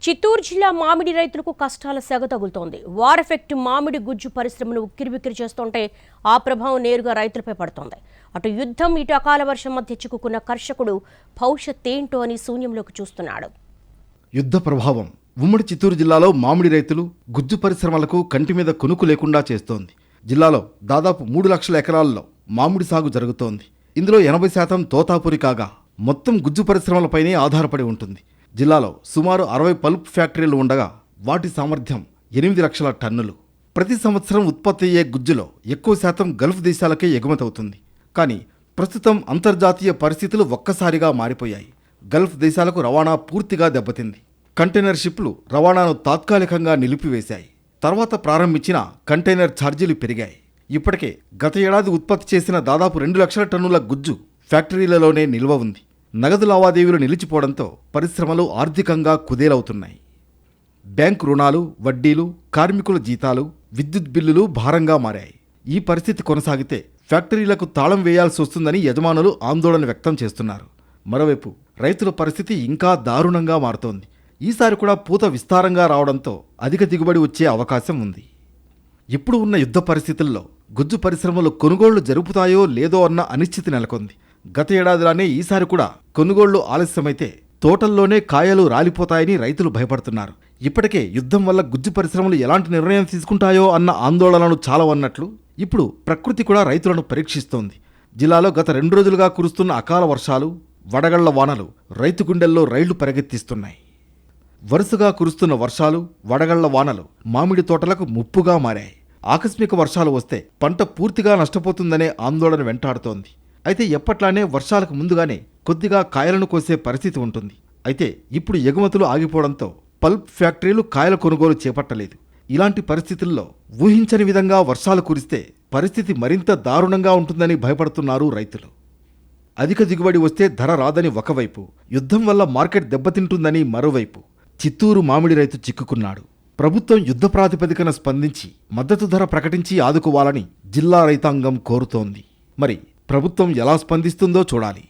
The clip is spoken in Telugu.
చిత్తూరు జిల్లా మామిడి రైతులకు కష్టాల సెగ తగులుతోంది. వార్ ఎఫెక్ట్ మామిడి గుజ్జు పరిశ్రమను ఉక్కిరిబిక్కిరి చేస్తుంటే ఆ ప్రభావం నేరుగా రైతులపై పడుతోంది. అటు యుద్ధం, ఇటు అకాల వర్షం మధ్య చిక్కుకున్న కర్షకుడు భవిష్యత్తేంటో అని శూన్యంలోకి చూస్తున్నాడు. యుద్ధ ప్రభావం ఉమ్మడి చిత్తూరు జిల్లాలో మామిడి రైతులు గుజ్జు పరిశ్రమలకు కంటి మీద కొనుకు లేకుండా చేస్తోంది. జిల్లాలో దాదాపు 3 లక్షల ఎకరాల్లో మామిడి సాగు జరుగుతోంది. ఇందులో 80% తోతాపురి కాగా మొత్తం గుజ్జు పరిశ్రమలపైనే ఆధారపడి ఉంటుంది. జిల్లాలో సుమారు 60 పల్ప్ ఫ్యాక్టరీలు ఉండగా వాటి సామర్థ్యం 8 లక్షల టన్నులు. ప్రతి సంవత్సరం ఉత్పత్తి అయ్యే గుజ్జులో ఎక్కువ శాతం గల్ఫ్ దేశాలకే ఎగుమతవుతుంది. కానీ ప్రస్తుతం అంతర్జాతీయ పరిస్థితులు ఒక్కసారిగా మారిపోయాయి. గల్ఫ్ దేశాలకు రవాణా పూర్తిగా దెబ్బతింది. కంటైనర్ షిప్లు రవాణాను తాత్కాలికంగా నిలిపివేశాయి. తర్వాత ప్రారంభించిన కంటైనర్ ఛార్జీలు పెరిగాయి. ఇప్పటికే గత ఏడాది ఉత్పత్తి చేసిన దాదాపు 2 లక్షల టన్నుల గుజ్జు ఫ్యాక్టరీలలోనే నిల్వ ఉంది. నగదు లావాదేవీలు నిలిచిపోవడంతో పరిశ్రమలు ఆర్థికంగా కుదేలవుతున్నాయి. బ్యాంకు రుణాలు, వడ్డీలు, కార్మికుల జీతాలు, విద్యుత్ బిల్లులు భారంగా మారాయి. ఈ పరిస్థితి కొనసాగితే ఫ్యాక్టరీలకు తాళం వేయాల్సి వస్తుందని యజమానులు ఆందోళన వ్యక్తం చేస్తున్నారు. మరోవైపు రైతుల పరిస్థితి ఇంకా దారుణంగా మారుతోంది. ఈసారి కూడా పూత విస్తారంగా రావడంతో అధిక దిగుబడి వచ్చే అవకాశం ఉంది. ఇప్పుడు ఉన్న యుద్ధ పరిస్థితుల్లో గుజ్జు పరిశ్రమలు కొనుగోళ్లు జరుపుతాయో లేదో అన్న అనిశ్చితి నెలకొంది. గత ఏడాదిలానే ఈసారి కూడా కొనుగోళ్లు ఆలస్యమైతే తోటల్లోనే కాయలు రాలిపోతాయని రైతులు భయపడుతున్నారు. ఇప్పటికే యుద్ధం వల్ల గుజ్జు పరిశ్రమలు ఎలాంటి నిర్ణయం తీసుకుంటాయో అన్న ఆందోళనలు చాలవన్నట్లు ఇప్పుడు ప్రకృతి కూడా రైతులను పరీక్షిస్తోంది. జిల్లాలో గత 2 రోజులుగా కురుస్తున్న అకాల వర్షాలు, వడగళ్ల వానలు రైతు గుండెల్లో రైళ్లు పరిగెత్తిస్తున్నాయి. వరుసగా కురుస్తున్న వర్షాలు, వడగళ్ల వానలు మామిడి తోటలకు ముప్పుగా మారాయి. ఆకస్మిక వర్షాలు వస్తే పంట పూర్తిగా నష్టపోతుందనే ఆందోళన వెంటాడుతోంది. అయితే ఎప్పట్లానే వర్షాలకు ముందుగానే కొద్దిగా కాయలను కోసే పరిస్థితి ఉంటుంది. అయితే ఇప్పుడు ఎగుమతులు ఆగిపోవడంతో పల్ప్ ఫ్యాక్టరీలు కాయల కొనుగోలు చేపట్టలేదు. ఇలాంటి పరిస్థితుల్లో ఊహించని విధంగా వర్షాలు కురిస్తే పరిస్థితి మరింత దారుణంగా ఉంటుందని భయపడుతున్నారు రైతులు. అధిక దిగుబడి వస్తే ధర రాదని ఒకవైపు, యుద్ధం వల్ల మార్కెట్ దెబ్బతింటుందని మరోవైపు చిత్తూరు మామిడి రైతు చిక్కుకున్నాడు. ప్రభుత్వం యుద్ధ ప్రాతిపదికన స్పందించి మద్దతు ధర ప్రకటించి ఆదుకోవాలని జిల్లా రైతాంగం కోరుతోంది. మరి ప్రభుత్వం ఎలా స్పందిస్తుందో చూడాలి.